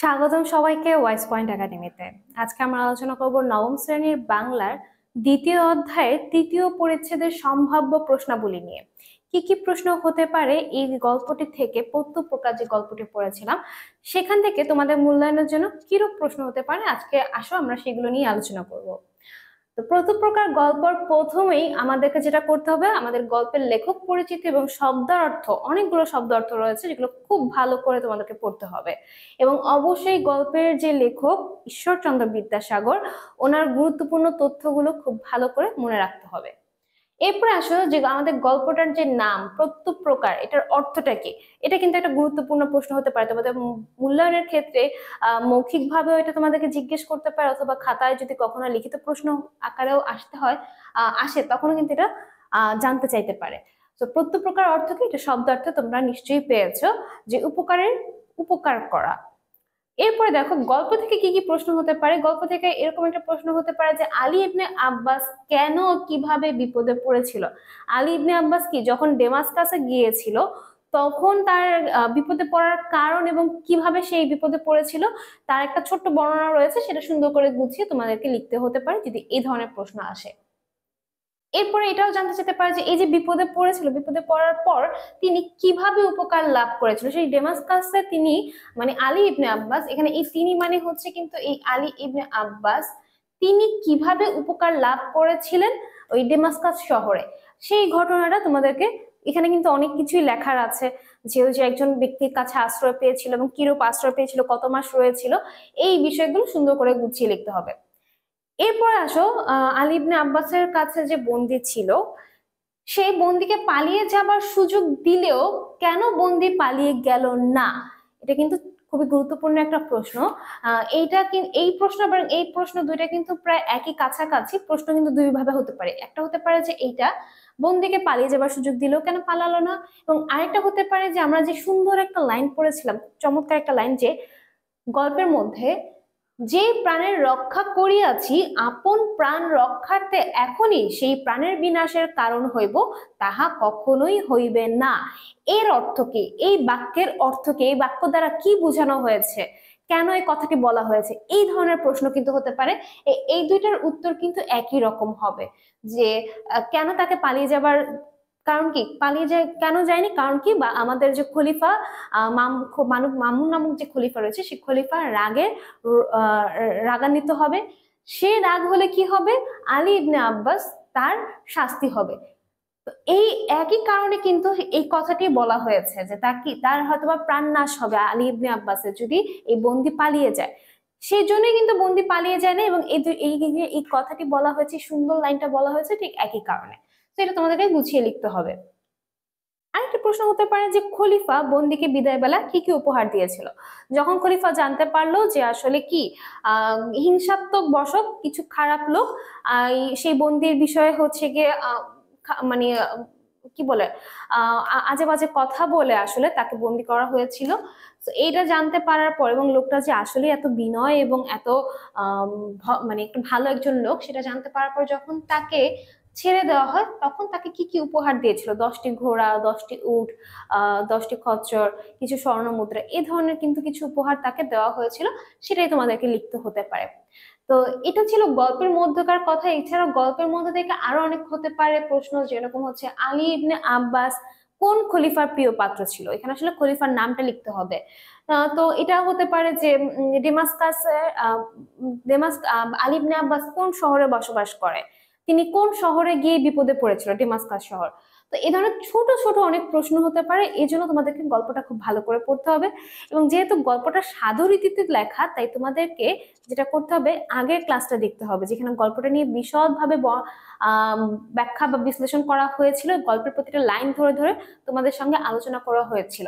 স্বাগতম সবাইকে wise point একাডেমিতে। আজকে আমরা আলোচনা করব নবম শ্রেণীর বাংলার দ্বিতীয় অধ্যায়ের তৃতীয় পরিচ্ছেদের সম্ভাব্য প্রশ্নাবলী নিয়ে। কি কি প্রশ্ন হতে পারে এই গল্পটি থেকে, পদ্য প্রকার যে গল্পটি পড়েছিলাম সেখান থেকে তোমাদের মূল্যায়নের জন্য কিরূপ প্রশ্ন হতে পারে, আজকে আসো আমরা সেগুলো নিয়ে আলোচনা করব। তো প্রথম প্রকার গল্পের প্রথমেই আমাদেরকে যেটা করতে হবে, আমাদের গল্পের লেখক পরিচিতি এবং শব্দার্থ, অনেকগুলো শব্দার্থ রয়েছে যেগুলো খুব ভালো করে তোমাদেরকে পড়তে হবে। এবং অবশ্যই গল্পের যে লেখক ঈশ্বরচন্দ্র বিদ্যাসাগর, ওনার গুরুত্বপূর্ণ তথ্যগুলো খুব ভালো করে মনে রাখতে হবে। এরপরে আসলে যে আমাদের গল্পটার যে নাম প্রত্যুপকার, এটার অর্থটা কি, এটা কিন্তু একটা গুরুত্বপূর্ণ প্রশ্ন হতে পারে তোমাদের মূল্যায়নের ক্ষেত্রে। মৌখিক ভাবেও এটা তোমাদেরকে জিজ্ঞেস করতে পারে, অথবা খাতায় যদি কখনো লিখিত প্রশ্ন আকারেও আসতে হয় আসে, তখনও কিন্তু এটা জানতে চাইতে পারে। তো প্রত্যুপকার অর্থ কি, এটা শব্দার্থ তোমরা নিশ্চয়ই পেয়েছো, যে উপকারের উপকার করা। এরপরে দেখো গল্প থেকে কি কি প্রশ্ন হতে পারে। গল্প থেকে এরকম একটা প্রশ্ন হতে পারে যে আলী ইবনে আব্বাস কেন কিভাবে বিপদে পড়েছিল। আলী ইবনে আব্বাস কি যখন ডেমাসকাসে গিয়েছিল তখন তার বিপদে পড়ার কারণ এবং কিভাবে সেই বিপদে পড়েছিল তার একটা ছোট্ট বর্ণনা রয়েছে, সেটা সুন্দর করে গুছিয়ে তোমাদেরকে লিখতে হতে পারে যদি এই ধরনের প্রশ্ন আসে। এরপরে এটাও জানতে চাইতে পারে যে এই যে বিপদে পড়েছিল, বিপদে পড়ার পর তিনি কিভাবে উপকার লাভ করেছিল সেই ডেমাসকাসে তিনি, মানে আলী ইবনে আব্বাস, এখানে এই তিনি মানে হচ্ছে কিন্তু এই আলী ইবনে আব্বাস, তিনি কিভাবে উপকার লাভ করেছিলেন ওই ডেমাসকাস শহরে, সেই ঘটনাটা তোমাদেরকে এখানে কিন্তু অনেক কিছুই লেখার আছে। যে ওই যে একজন ব্যক্তির কাছে আশ্রয় পেয়েছিল এবং কিরূপ আশ্রয় পেয়েছিল, কত মাস রয়েছিল, এই বিষয়গুলো সুন্দর করে গুছিয়ে লিখতে হবে। এরপর আসো আলী ইবনে আব্বাসের কাছে যে বন্দি ছিল, সেই বন্দিকে পালিয়ে যাবার সুযোগ দিলেও কেন বন্দি পালিয়ে গেল না, এটা কিন্তু খুবই গুরুত্বপূর্ণ একটা প্রশ্ন। এই প্রশ্ন এবং এই প্রশ্ন দুইটা কিন্তু প্রায় একই কাছাকাছি। প্রশ্ন কিন্তু দুই ভাবে হতে পারে, একটা হতে পারে যে এইটা বন্দিকে পালিয়ে যাবার সুযোগ দিলেও কেন পালালো না, এবং আরেকটা হতে পারে যে আমরা যে সুন্দর একটা লাইন পড়েছিলাম, চমৎকার একটা লাইন, যে গল্পের মধ্যে যে প্রাণের রক্ষা করিয়াছি আপন প্রাণ রক্ষার্থে এখনই সেই প্রাণের বিনাশের কারণ হইব, তাহা কখনোই হইবে না। এর অর্থ কি, এই বাক্যের অর্থ কি, এই বাক্য দ্বারা কি বোঝানো হয়েছে, কেন এই কথাটি বলা হয়েছে, এই ধরনের প্রশ্ন কিন্তু হতে পারে। এই দুইটার উত্তর কিন্তু একই রকম হবে, যে কেন তাকে পালিয়ে যাবার কারণ কি, পালিয়ে যায় কেন যায়নি, কারণ কি, বা আমাদের যে খলিফা মামুন নামক যে খলিফা রয়েছে, সেই খলিফা রাগান্বিত হবে। সে রাগ হলে কি হবে, আলী ইবনে আব্বাস তার শাস্তি হবে। তো এই একই কারণে কিন্তু এই কথাটি বলা হয়েছে যে তার হয়তোবা প্রাণ নাশ হবে আলী ইবনে আব্বাসের, যদি এই বন্দি পালিয়ে যায়। সেই জন্যই কিন্তু বন্দি পালিয়ে যায় না, এবং এই কথাটি বলা হয়েছে, সুন্দর লাইনটা বলা হয়েছে ঠিক একই কারণে। তো এটা তোমাদেরকে গুছিয়ে লিখতে হবে। আরেকটা প্রশ্ন হতে পারে যে খলিফা বন্দিকে বিদায় বেলা কি কি উপহার দিয়েছিল। যখন খলিফা জানতে পারলো যে আসলে কি হিংসাত্মক বশত কিছু খারাপ লোক সেই বন্দির বিষয়ে হচ্ছে গিয়ে মানে কি বলে আজে বাজে কথা বলে আসলে তাকে বন্দি করা হয়েছিল। তো এইটা জানতে পারার পর, এবং লোকটা যে আসলে এত বিনয় এবং এত মানে একটু ভালো একজন লোক, সেটা জানতে পারার পর যখন তাকে ছেড়ে দেওয়া হয় তখন তাকে কি কি উপহার দিয়েছিল, 10টি ঘোড়া, 10টি উট, 10টি খচ্চর, কিছু স্বর্ণ মুদ্রা, এই ধরনের কিন্তু কিছু উপহার তাকে দেওয়া হয়েছিল, সেটাই তোমাদেরকে লিখতে হতে পারে। তো এটা ছিল গল্পের মধ্যকার কথা। এছাড়াও গল্পের মধ্যে থেকে আরো অনেক হতে পারে প্রশ্ন, যেরকম হচ্ছে আলী ইবনে আব্বাস কোন খলিফার প্রিয় পাত্র ছিল, এখানে আসলে খলিফার নামটা লিখতে হবে। তো এটা হতে পারে যে ডেমাসকাস আলী ইবনে আব্বাস কোন শহরে বসবাস করে, তিনি কোন শহরে গিয়ে বিপদে পড়েছিল, ডেমাসকাস শহর। তো এই ধরনের ছোট ছোট অনেক প্রশ্ন হতে পারে, এই জন্য তোমাদেরকে গল্পটা খুব ভালো করে পড়তে হবে। এবং যেহেতু গল্পটা সাধু রীতিতে লেখা, তাই তোমাদেরকে যেটা করতে হবে, আগের ক্লাসটা দেখতে হবে যেখানে গল্পটা নিয়ে বিশদভাবে ব্যাখ্যা বা বিশ্লেষণ করা হয়েছিল, গল্পের প্রতিটা লাইন ধরে ধরে তোমাদের সঙ্গে আলোচনা করা হয়েছিল।